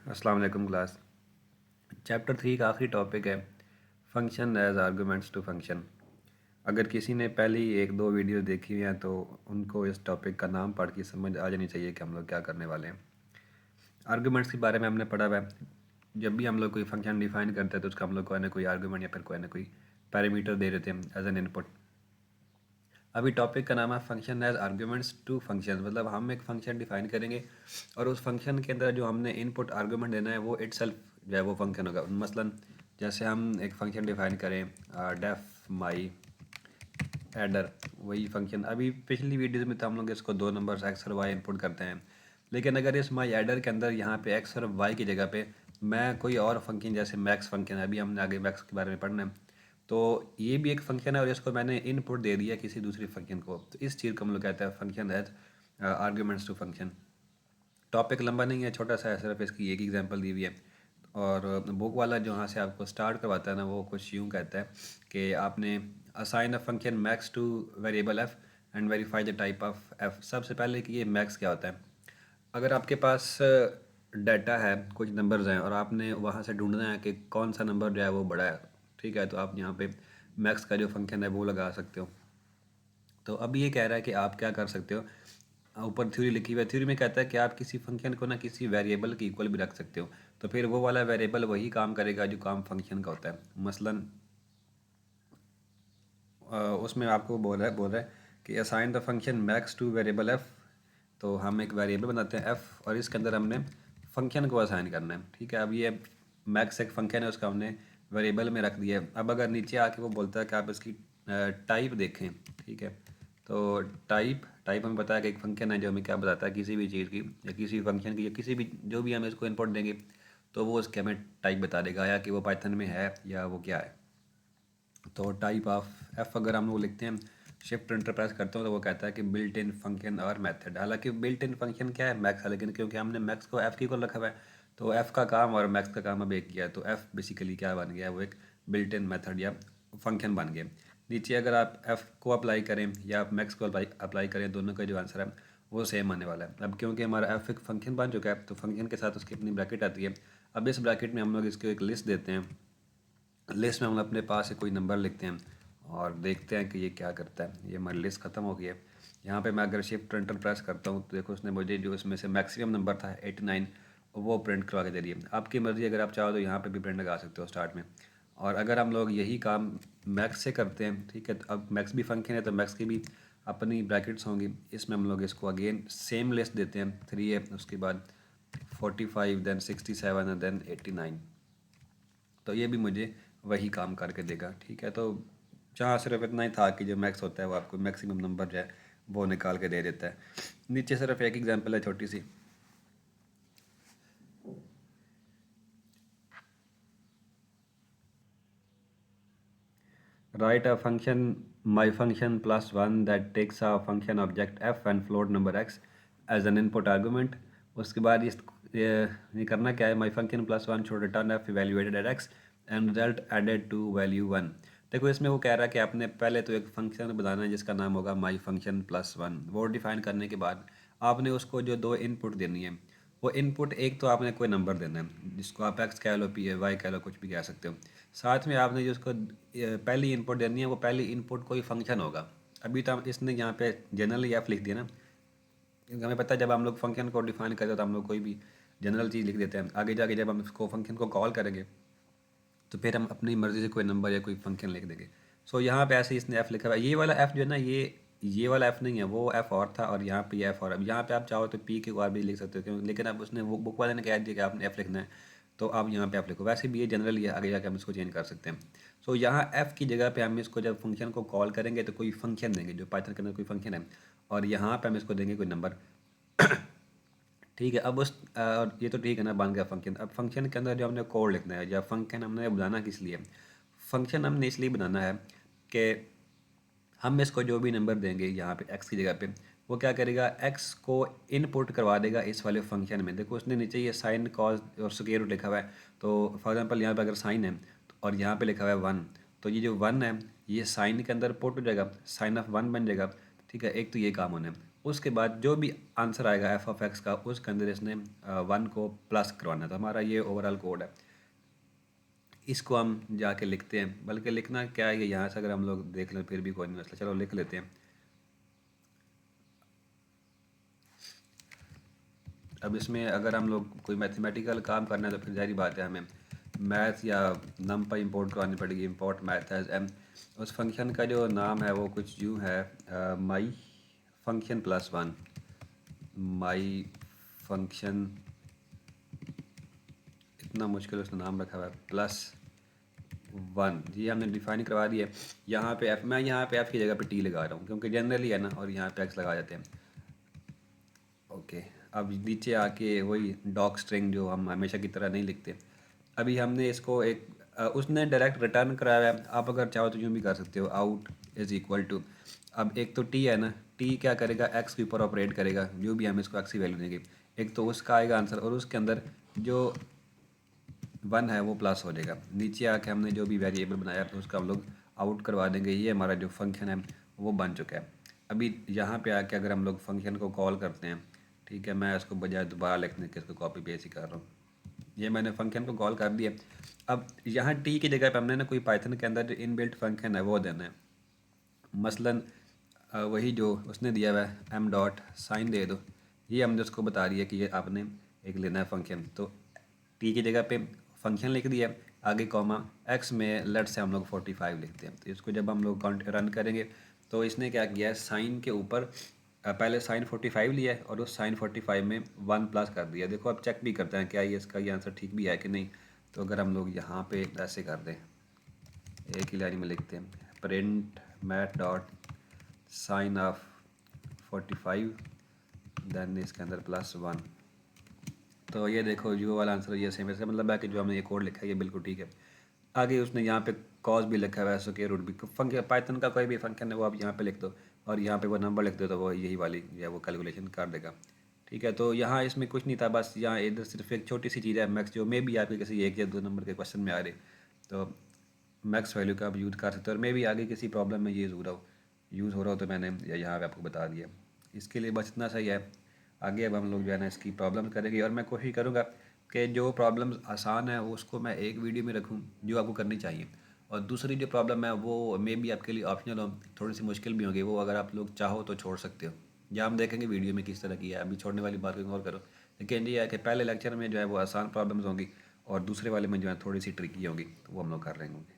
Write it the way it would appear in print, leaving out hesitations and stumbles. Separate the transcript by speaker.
Speaker 1: अस्सलाम वालेकुम class. Chapter 3 का आखिरी टॉपिक है function as arguments to function. अगर किसी ने पहली एक दो वीडियो देखी हुई हैं तो उनको इस टॉपिक का नाम पढ़ के समझ आ जानी चाहिए कि हम लोग क्या करने वाले हैं। आर्गूमेंट्स के बारे में हमने पढ़ा हुआ है। जब भी हम लोग कोई फंक्शन डिफाइन करते हैं तो उसका हम लोग कोई ना कोई आर्गूमेंट या फिर कोई ना कोई पैरामीटर दे देते हैं एज एन इनपुट। अभी टॉपिक का नाम है function as arguments to function, मतलब हम एक फंक्शन डिफाइन करेंगे और उस फंक्शन के अंदर जो हमने इनपुट आर्गूमेंट देना है वो इटसेल्फ जो है वो फंक्शन होगा। मसलन जैसे हम एक फंक्शन डिफाइन करें डेफ माई एडर, वही फंक्शन। अभी पिछली वीडियोस में तो हम लोग इसको दो नंबर्स एक्स और वाई इनपुट करते हैं, लेकिन अगर इस माई एडर के अंदर यहाँ पे एक्स और वाई की जगह पे मैं कोई और फंक्शन जैसे मैक्स फंक्शन है, अभी हमने आगे मैक्स के बारे में पढ़ना है, तो ये भी एक फंक्शन है और इसको मैंने इनपुट दे दिया किसी दूसरी फंक्शन को, तो इस चीज़ को हम लोग कहते हैं function as arguments to function. Topic लंबा नहीं है, छोटा सा है, सिर्फ इसकी एक एग्जांपल दी हुई है। और बुक वाला जो यहाँ से आपको स्टार्ट करवाता है ना, वो कुछ यूँ कहता है कि आपने assign a function max two variable F and verify the type of F. सबसे पहले कि ये मैक्स क्या होता है। अगर आपके पास डाटा है, कुछ नंबर्स हैं और आपने वहाँ से ढूंढना है कि कौन सा नंबर जो है वो बड़ा है, ठीक है, तो आप यहाँ पे मैक्स का जो फंक्शन है वो लगा सकते हो। तो अब ये कह रहा है कि आप क्या कर सकते हो, ऊपर थ्योरी लिखी हुई है, थ्योरी में कहता है कि आप किसी फंक्शन को ना किसी वेरिएबल के इक्वल भी रख सकते हो, तो फिर वो वाला वेरिएबल वही काम करेगा जो काम फंक्शन का होता है। मसलन उसमें आपको बोल रहा है कि assign the function max two variable F. तो हम एक वेरिएबल बनाते हैं एफ और इसके अंदर हमने फंक्शन को असाइन करना है, ठीक है। अब ये मैक्स एक फंक्शन है, उसका हमने वेरिएबल में रख दिया है। अब अगर नीचे आके वो बोलता है कि आप इसकी टाइप देखें, ठीक है, तो टाइप टाइप हमें पता है कि एक फंक्शन है जो हमें क्या बताता है किसी भी चीज़ की या किसी फंक्शन की या किसी भी जो भी हम इसको इनपुट देंगे तो वो उसके हमें टाइप बता देगा, या कि वो पाइथन में है या वो क्या है। तो टाइप ऑफ एफ अगर हम लोग लिखते हैं, शिफ्ट एंटर प्रेस करते हो तो वो कहता है कि बिल्ट इन फंक्शन और मेथड। हालांकि बिल्ट इन फंक्शन क्या है, मैक्स है, लेकिन क्योंकि हमने मैक्स को एफ की को रखा हुआ है तो एफ का काम और मैक्स का काम अब एक किया है, तो एफ बेसिकली क्या बन गया है, वो एक बिल्ट इन मेथड या फंक्शन बन गया। नीचे अगर आप एफ को अप्लाई करें या आप मैक्स को अप्लाई करें, दोनों का जो आंसर है वो सेम आने वाला है। अब क्योंकि हमारा एफ एक फंक्शन बन चुका है तो फंक्शन के साथ उसकी अपनी ब्रैकेट आती है। अब इस ब्रैकेट में हम लोग इसको एक लिस्ट देते हैं, लिस्ट में हम अपने पास से कोई नंबर लिखते हैं और देखते हैं कि ये क्या करता है। ये हमारी लिस्ट ख़त्म हो गई है। यहाँ पे मैं अगर शिफ्ट एंटर प्रेस करता हूँ तो देखो उसने मुझे जो इसमें से मैक्सिमम नंबर था 89 वो प्रिंट करवा के दे दिए। आपकी मर्ज़ी, अगर आप चाहो तो यहाँ पे भी प्रिंट लगा सकते हो स्टार्ट में। और अगर हम लोग यही काम मैक्स से करते हैं, ठीक है, तो अब मैक्स भी फंक्शन है तो मैक्स की भी अपनी ब्रैकेट्स होंगी। इसमें हम लोग इसको अगेन सेम लिस्ट देते हैं, 3 है, उसके बाद 45, देन 67 एंड देन 89। तो ये भी मुझे वही काम करके देगा, ठीक है। तो जहाँ सिर्फ इतना ही था कि जो मैक्स होता है वो आपको मैक्सिमम नंबर जो है वो निकाल के दे देता है। नीचे सिर्फ एक एग्जांपल है छोटी सी। Write a function my function plus one that takes a function object f and float number x as an input argument. उसके बाद ये करना क्या है, my function plus one should return f evaluated at x and result added to value one. देखो इसमें वो कह रहा है कि आपने पहले तो एक फंक्शन बनाना है जिसका नाम होगा माई फंक्शन प्लस वन। वो डिफाइन करने के बाद आपने उसको जो दो इनपुट देनी है, वो इनपुट एक तो आपने कोई नंबर देना है जिसको आप एक्स कह लो, पी वाई कह लो, कुछ भी कह सकते हो। साथ में आपने जो उसको पहली इनपुट देनी है वो पहली इनपुट कोई फंक्शन होगा। अभी तो इसने यहाँ पे जनरली एफ लिख दिया ना, क्योंकि हमें पता है जब हम लोग फंक्शन को डिफाइन करते हैं तो हम लोग कोई भी जनरल चीज़ लिख देते हैं। आगे जाके जब हम इसको फंक्शन को कॉल करेंगे तो फिर हम अपनी मर्ज़ी से कोई नंबर या कोई फंक्शन लिख देंगे। सो यहाँ पे ऐसे इसने एफ़ लिखा हुआ है। ये वाला एफ़ जो है ना, ये वाला एफ़ नहीं है, वो एफ़ और था और यहाँ पे ये एफ़ और। अब यहाँ पे आप चाहो तो पी के और भी लिख सकते हो क्यों, लेकिन अब उसने वो बुक वाले ने कह दिया कि आपने एफ़ लिखना है तो आप यहाँ पे एफ़ लिखो। वैसे भी ये जनरल है, आगे जाके हम इसको चेंज कर सकते हैं। सो यहाँ एफ़ की जगह पे हम इसको जब फंक्शन को कॉल करेंगे तो कोई फंक्शन देंगे जो पाइथन के अंदर कोई फंक्शन है, और यहाँ पे हम इसको देंगे कोई नंबर। ठीक है, अब और ये तो ठीक है ना, बन गया फंक्शन। अब फंक्शन के अंदर जो हमने कोड लिखना है या फंक्शन हमने बनाना किस लिए, फंक्शन हमने इसलिए बनाना है कि हम इसको जो भी नंबर देंगे यहाँ पे एक्स की जगह पे, वो क्या करेगा, एक्स को इनपुट करवा देगा इस वाले फंक्शन में। देखो उसने नीचे ये साइन कॉस और स्क्वायर रूट लिखा हुआ है, तो फॉर एग्जांपल यहाँ पे अगर साइन है और यहाँ पे लिखा हुआ है वन, तो ये जो वन है ये साइन के अंदर पुट हो जाएगा, साइन ऑफ वन बन जाएगा, ठीक है। एक तो ये काम होना है। उसके बाद जो भी आंसर आएगा एफ ऑफ एक्स का उसके अंदर इसने 1 को प्लस करवाना है। तो हमारा ये ओवरऑल कोड है। इसको हम जाके लिखते हैं, बल्कि लिखना क्या है, यहाँ से अगर हम लोग देख लें फिर भी कोई नहीं मसला, चलो लिख लेते हैं। अब इसमें अगर हम लोग कोई मैथमेटिकल काम करना है तो फिर जारी बात है हमें मैथ या नंपाई इंपोर्ट करवानी पड़ेगी। इंपोर्ट मैथ एज एम, उस फंक्शन का जो नाम है वो कुछ यूँ है, my function plus one, my function, इतना मुश्किल उसने नाम रखा हुआ है, प्लस वन। ये हमने डिफाइन करवा दिया। यहाँ पे एफ, मैं यहाँ पे एफ की जगह पे टी लगा रहा हूँ क्योंकि जनरली है ना, और यहाँ पे एक्स लगा जाते हैं। ओके, अब नीचे आके वही डॉक स्ट्रिंग जो हम हमेशा की तरह नहीं लिखते, अभी हमने इसको एक उसने डायरेक्ट रिटर्न कराया है। आप अगर चाहो तो यूँ भी कर सकते हो, आउट इज़ इक्वल टू, अब एक तो टी है ना, टी क्या करेगा, एक्स के ऊपर ऑपरेट करेगा, जो भी हम इसको एक्स की वैल्यू देंगे, एक तो उसका आएगा आंसर और उसके अंदर जो वन है वो प्लस हो जाएगा। नीचे आके हमने जो भी वेरिएबल बनाया तो उसका हम लोग आउट करवा देंगे। ये हमारा जो फंक्शन है वो बन चुका है। अभी यहाँ पे आके अगर हम लोग फंक्शन को कॉल करते हैं, ठीक है, मैं इसको बजाय दोबारा लिखने के इसको कॉपी पेस्ट ही कर रहा हूँ। ये मैंने फंक्शन को कॉल कर दिया। अब यहाँ टी की जगह पे हमने ना कोई पाइथन के अंदर जो इनबिल्ट फंक्शन है वो देना है। मसलन वही जो उसने दिया हुआ है एम डॉट साइन दे दो, ये हमने उसको बता दिया कि ये आपने एक लेना है फंक्शन। तो टी की जगह पे फंक्शन लिख दिया, आगे कॉमा एक्स में लेट से हम लोग 45 लिखते हैं। तो इसको जब हम लोग काउंट रन करेंगे तो इसने क्या किया है, साइन के ऊपर पहले साइन 45 लिया है और उस साइन 45 में 1 प्लस कर दिया। देखो अब चेक भी करते हैं क्या ये इसका ये आंसर ठीक भी है कि नहीं। तो अगर हम लोग यहाँ पे ऐसे कर दें, एक ही लाइन में लिखते हैं, print math dot sine of 45 then इसके अंदर +1, तो ये देखो जो वाला आंसर ये सेम है। इसका मतलब है कि जो हमने ये कोड लिखा है ये बिल्कुल ठीक है। आगे उसने यहाँ पे कॉस भी लिखा हुआ है, स्क्वायर रूट भी, फंक्शन पाइथन का कोई भी फंक्शन है वो आप यहाँ पे लिख दो और यहाँ पे वो नंबर लिख दो तो वो यही वाली जो है वो कैलकुलेशन कर देगा। ठीक है, तो यहाँ इसमें कुछ नहीं था, बस यहाँ इधर सिर्फ एक छोटी सी चीज़ है मैक्स, जो मे भी आपके किसी 1 या 2 नंबर के क्वेश्चन में आ रहे, तो मैक्स वैल्यू का आप यूज़ कर सकते हो। और मे भी आगे किसी प्रॉब्लम में ये यूज़ हो रहा हो तो मैंने यहाँ पे आपको बता दिया। इसके लिए बस इतना सही है। आगे अब हम लोग जो है ना इसकी प्रॉब्लम करेंगे और मैं कोशिश करूँगा कि जो प्रॉब्लम्स आसान है उसको मैं एक वीडियो में रखूँ जो आपको करनी चाहिए, और दूसरी जो प्रॉब्लम है वो मे बी आपके लिए ऑप्शनल हो, थोड़ी सी मुश्किल भी होगी, वो अगर आप लोग चाहो तो छोड़ सकते हो, या हम देखेंगे वीडियो में किस तरह की है। अभी छोड़ने वाली बात को और करो, लेकिन ये है कि पहले लेक्चर में जो है वो आसान प्रॉब्लम्स होंगी और दूसरे वाले में जो है थोड़ी सी ट्रिकी होंगी, तो वो हम लोग कर रहे होंगे।